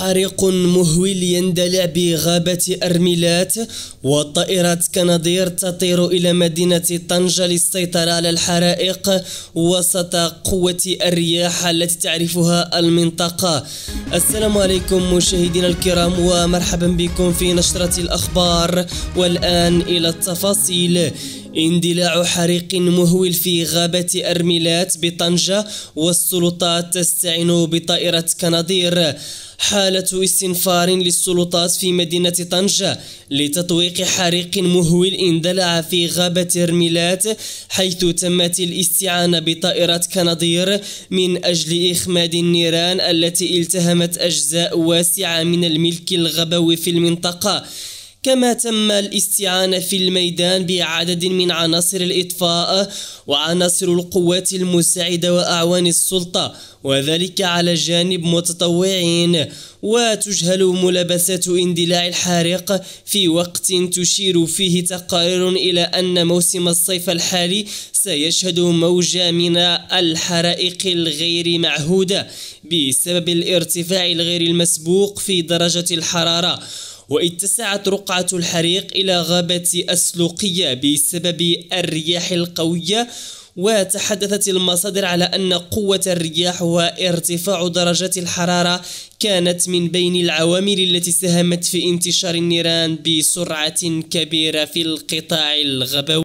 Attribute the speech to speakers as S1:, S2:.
S1: حريق مهول يندلع بغابة أرميلات، والطائرات كناضير تطير إلى مدينة طنجة للسيطرة على الحرائق وسط قوة الرياح التي تعرفها المنطقة. السلام عليكم مشاهدينا الكرام، ومرحبا بكم في نشرة الأخبار. والآن إلى التفاصيل. اندلاع حريق مهول في غابة أرميلات بطنجة، والسلطات تستعين بطائرة كناضير. حالة استنفار للسلطات في مدينة طنجة لتطويق حريق مهول اندلع في غابة أرميلات، حيث تمت الاستعانة بطائرات كناضير من أجل إخماد النيران التي التهمت أجزاء واسعة من الملك الغابوي في المنطقة. كما تم الاستعانة في الميدان بعدد من عناصر الإطفاء وعناصر القوات المساعدة وأعوان السلطة، وذلك على جانب متطوعين. وتجهل ملابسات اندلاع الحريق في وقت تشير فيه تقارير إلى أن موسم الصيف الحالي سيشهد موجة من الحرائق الغير معهودة بسبب الارتفاع الغير المسبوق في درجة الحرارة. واتسعت رقعة الحريق إلى غابة أسلوقية بسبب الرياح القوية، وتحدثت المصادر على أن قوة الرياح وارتفاع درجات الحرارة كانت من بين العوامل التي ساهمت في انتشار النيران بسرعة كبيرة في القطاع الغابوي.